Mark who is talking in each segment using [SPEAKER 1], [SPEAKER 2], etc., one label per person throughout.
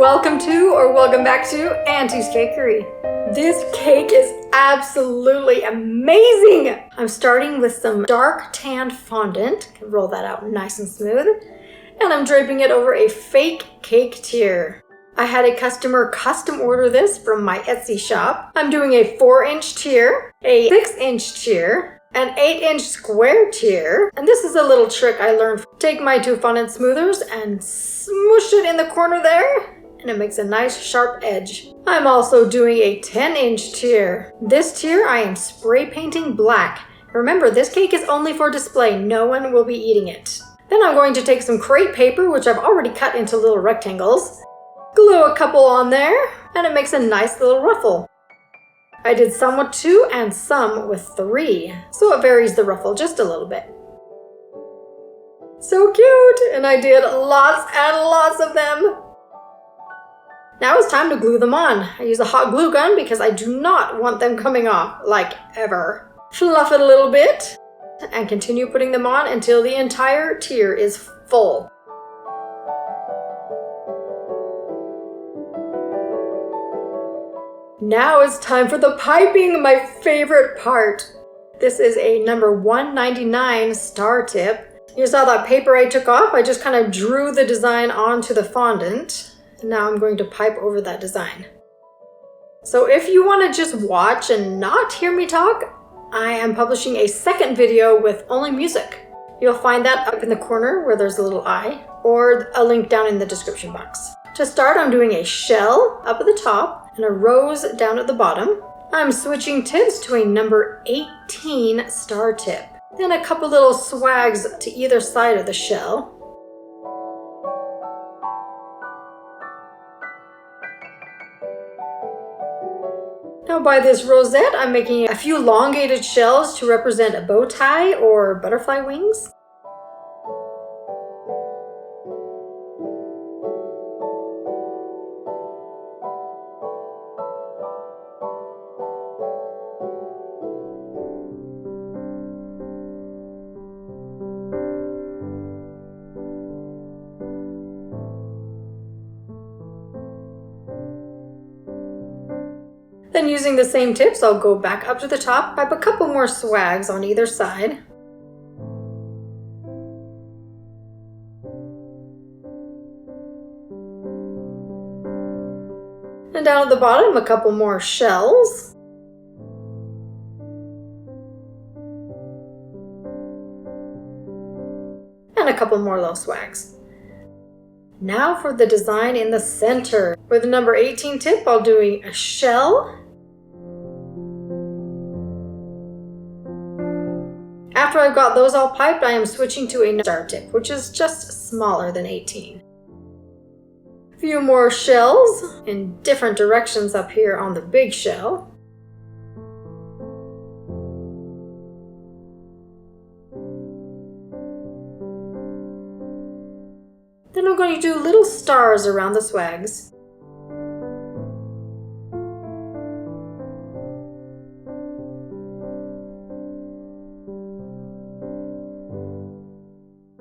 [SPEAKER 1] Welcome to or welcome back to Auntie's Cakery. This cake is absolutely amazing. I'm starting with some dark tan fondant. Can roll that out nice and smooth. And I'm draping it over a fake cake tier. I had a customer custom order this from my Etsy shop. I'm doing a 4-inch tier, a 6-inch tier, an 8-inch square tier. And this is a little trick I learned. Take my 2 fondant smoothers and smoosh it in the corner there, and it makes a nice sharp edge. I'm also doing a 10-inch tier. This tier I am spray painting black. Remember, this cake is only for display. No one will be eating it. Then I'm going to take some crepe paper, which I've already cut into little rectangles, glue a couple on there, and it makes a nice little ruffle. I did some with 2 and some with 3, so it varies the ruffle just a little bit. So cute! And I did lots and lots of them. Now it's time to glue them on. I use a hot glue gun because I do not want them coming off, like ever. Fluff it a little bit and continue putting them on until the entire tier is full. Now it's time for the piping, my favorite part. This is a number 199 star tip. You saw that paper I took off? I just kind of drew the design onto the fondant. Now I'm going to pipe over that design. So if you want to just watch and not hear me talk, I am publishing a second video with only music. You'll find that up in the corner where there's a little eye, or a link down in the description box. To start, I'm doing a shell up at the top and a rose down at the bottom. I'm switching tips to a number 18 star tip. Then a couple little swags to either side of the shell. Now by this rosette, I'm making a few elongated shells to represent a bow tie or butterfly wings. Then using the same tips, I'll go back up to the top, pipe a couple more swags on either side. And down at the bottom, a couple more shells. And a couple more little swags. Now for the design in the center. With the number 18 tip, I'll do a shell. After I've got those all piped, I am switching to a star tip, which is just smaller than 18. A few more shells in different directions up here on the big shell. Then I'm going to do little stars around the swags.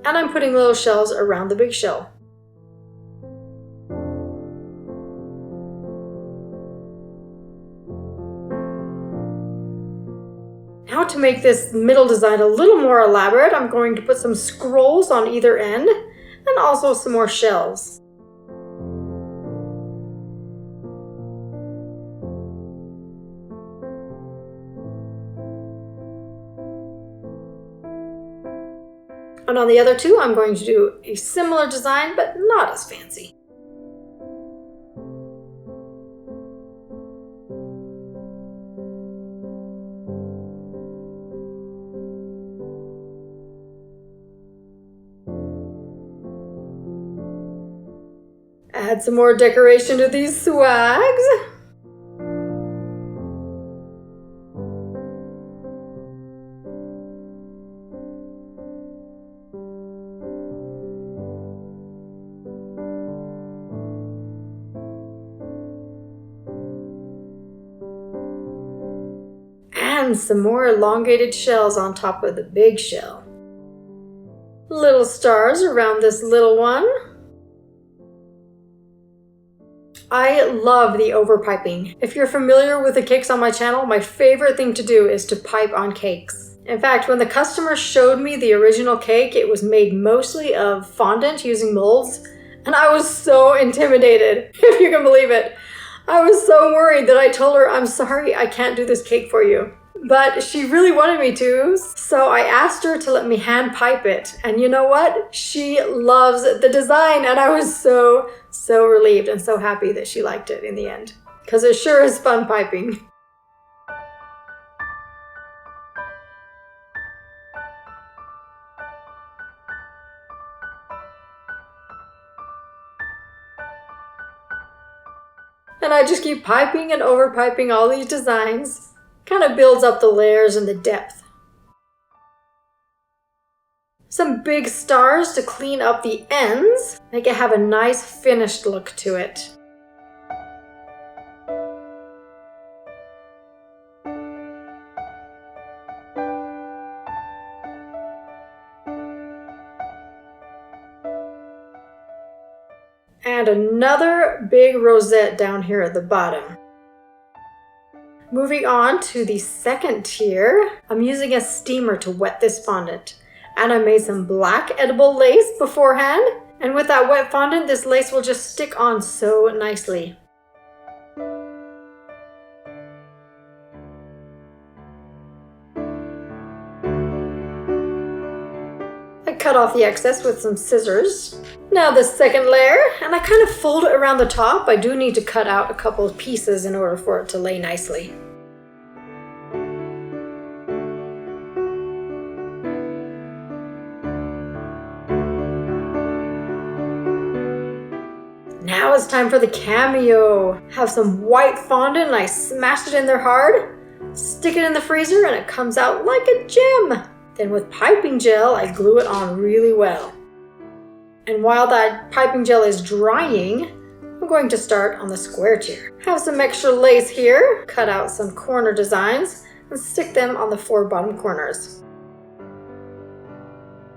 [SPEAKER 1] And I'm putting little shells around the big shell. Now to make this middle design a little more elaborate, I'm going to put some scrolls on either end and also some more shells. And on the other two, I'm going to do a similar design, but not as fancy. Add some more decoration to these swags. And some more elongated shells on top of the big shell. Little stars around this little one. I love the overpiping. If you're familiar with the cakes on my channel, my favorite thing to do is to pipe on cakes. In fact, when the customer showed me the original cake, it was made mostly of fondant using molds, and I was so intimidated, if you can believe it. I was so worried that I told her, I'm sorry, I can't do this cake for you. But she really wanted me to, so I asked her to let me hand pipe it. And you know what? She loves the design, and I was so relieved and so happy that she liked it in the end. Because it sure is fun piping. And I just keep piping and overpiping all these designs. Kind of builds up the layers and the depth. Some big stars to clean up the ends, make it have a nice finished look to it. And another big rosette down here at the bottom. Moving on to the second tier, I'm using a steamer to wet this fondant. And I made some black edible lace beforehand. And with that wet fondant, this lace will just stick on so nicely. I cut off the excess with some scissors. Now the second layer, and I kind of fold it around the top. I do need to cut out a couple of pieces in order for it to lay nicely. Now it's time for the cameo. Have some white fondant and I smash it in there hard, stick it in the freezer, and it comes out like a gem. Then with piping gel, I glue it on really well. And while that piping gel is drying, I'm going to start on the square tier. Have some extra lace here, cut out some corner designs, and stick them on the 4 bottom corners.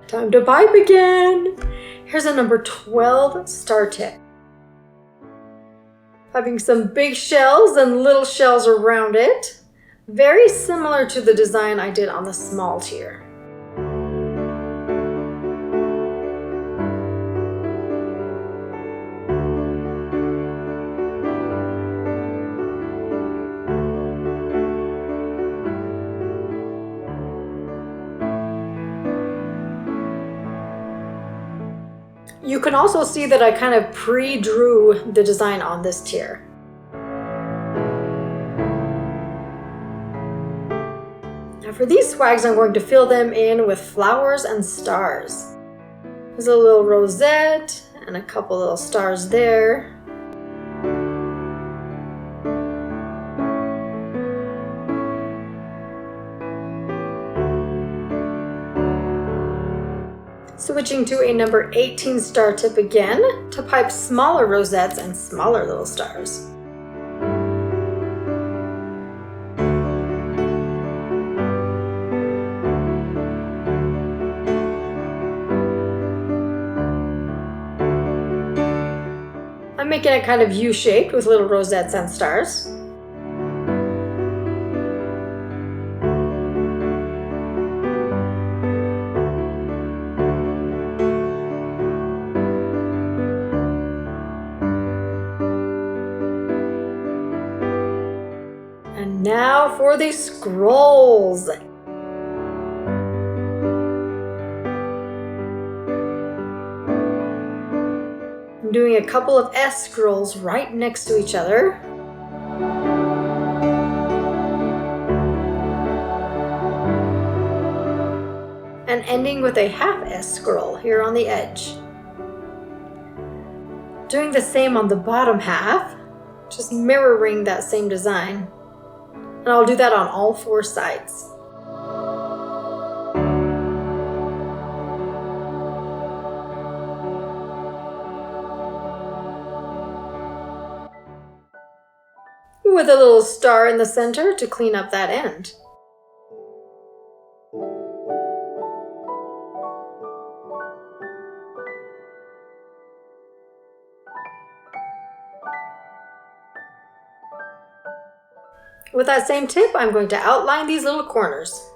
[SPEAKER 1] Time to pipe again! Here's a number 12 star tip. Having some big shells and little shells around it. Very similar to the design I did on the small tier. You can also see that I kind of pre-drew the design on this tier. Now for these swags, I'm going to fill them in with flowers and stars. There's a little rosette and a couple little stars there. Switching to a number 18 star tip again to pipe smaller rosettes and smaller little stars. I'm making it kind of U-shaped with little rosettes and stars. And now for the scrolls. I'm doing a couple of S scrolls right next to each other. And ending with a half S scroll here on the edge. Doing the same on the bottom half, just mirroring that same design. And I'll do that on all 4 sides. With a little star in the center to clean up that end. With that same tip, I'm going to outline these little corners.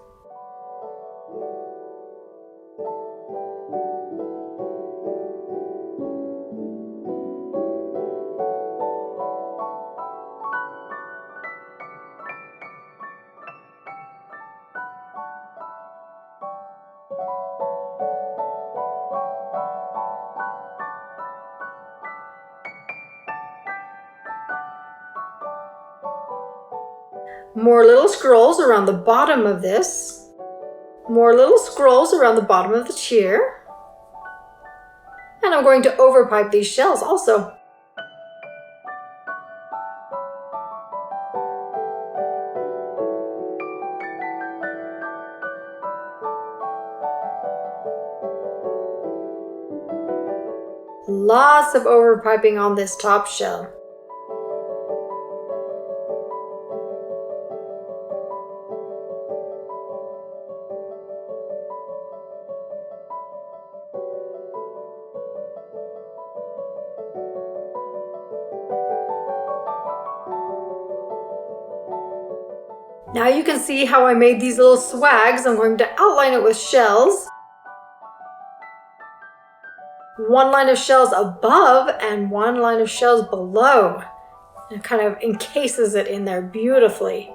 [SPEAKER 1] More little scrolls around the bottom of this. More little scrolls around the bottom of the chair. And I'm going to overpipe these shells also. Lots of overpiping on this top shell. Now you can see how I made these little swags. I'm going to outline it with shells. One line of shells above and one line of shells below. It kind of encases it in there beautifully.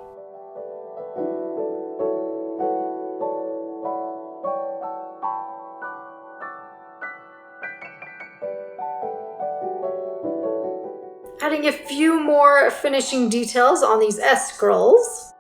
[SPEAKER 1] Adding a few more finishing details on these S scrolls.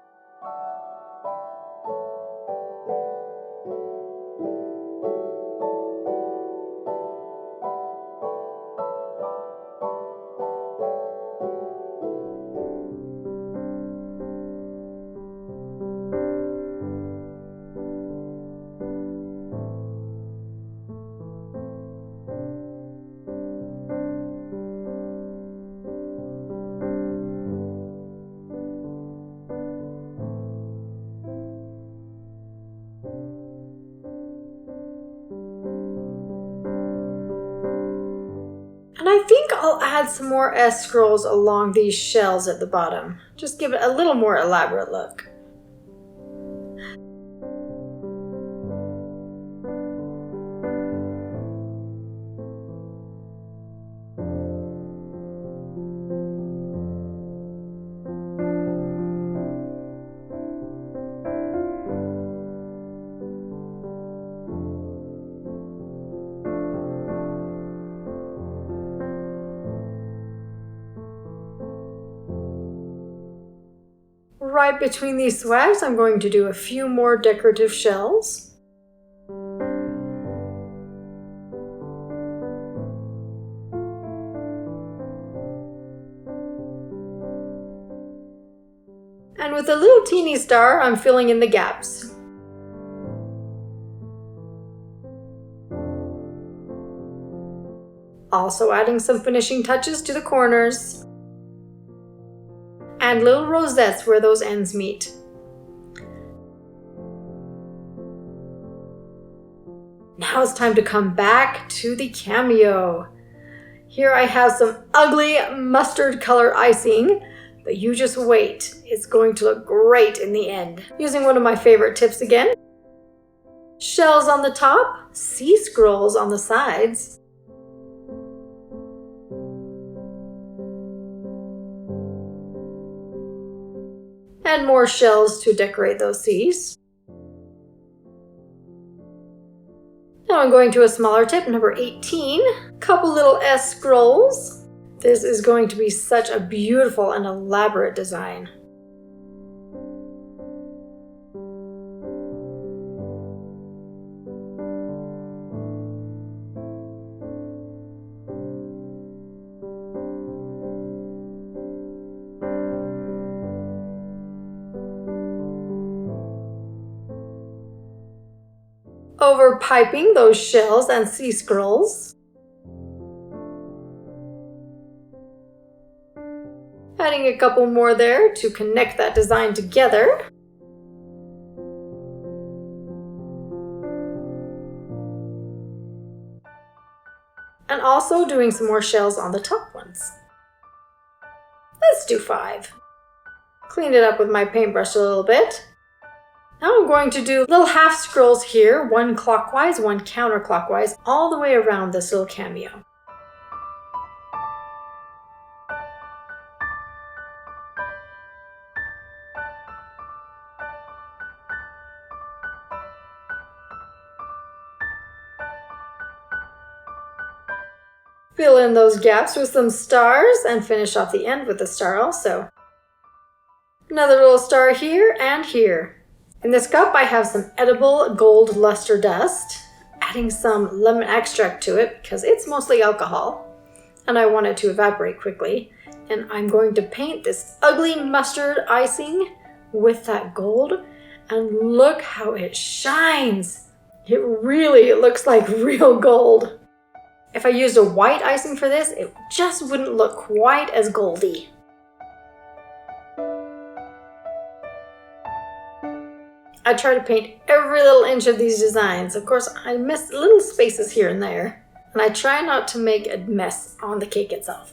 [SPEAKER 1] And I think I'll add some more S scrolls along these shells at the bottom. Just give it a little more elaborate look. Right between these swags, I'm going to do a few more decorative shells. And with a little teeny star, I'm filling in the gaps. Also adding some finishing touches to the corners. And little rosettes where those ends meet. Now it's time to come back to the cameo. Here I have some ugly mustard color icing, but you just wait. It's going to look great in the end. Using one of my favorite tips again. Shells on the top, C scrolls on the sides. And more shells to decorate those C's. Now I'm going to a smaller tip, number 18. Couple little S scrolls. This is going to be such a beautiful and elaborate design. Overpiping those shells and C scrolls. Adding a couple more there to connect that design together. And also doing some more shells on the top ones. Let's do 5. Clean it up with my paintbrush a little bit. Now I'm going to do little half scrolls here, one clockwise, one counterclockwise, all the way around this little cameo. Fill in those gaps with some stars and finish off the end with a star also. Another little star here and here. In this cup I have some edible gold luster dust, adding some lemon extract to it because it's mostly alcohol and I want it to evaporate quickly. And I'm going to paint this ugly mustard icing with that gold, and look how it shines. It really looks like real gold. If I used a white icing for this, it just wouldn't look quite as goldy. I try to paint every little inch of these designs. Of course, I miss little spaces here and there, and I try not to make a mess on the cake itself.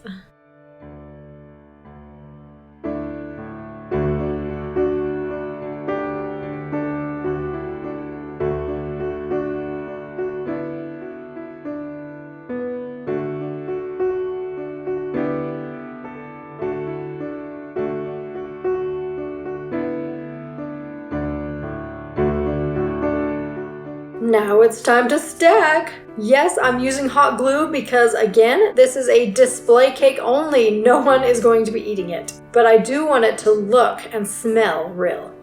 [SPEAKER 1] Now it's time to stack. Yes, I'm using hot glue because, again, this is a display cake only. No one is going to be eating it. But I do want it to look and smell real.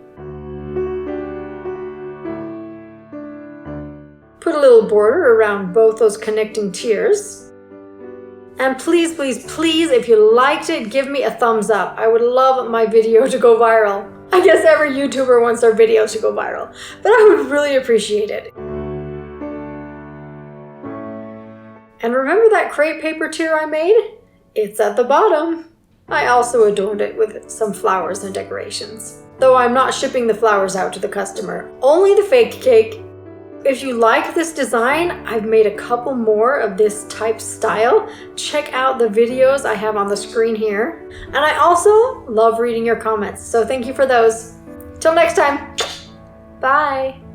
[SPEAKER 1] Put a little border around both those connecting tiers. And please, please, please, if you liked it, give me a thumbs up. I would love my video to go viral. I guess every YouTuber wants their video to go viral, but I would really appreciate it. And remember that crepe paper tier I made? It's at the bottom. I also adorned it with some flowers and decorations. Though I'm not shipping the flowers out to the customer, only the fake cake. If you like this design, I've made a couple more of this type style. Check out the videos I have on the screen here. And I also love reading your comments, so thank you for those. Till next time, bye.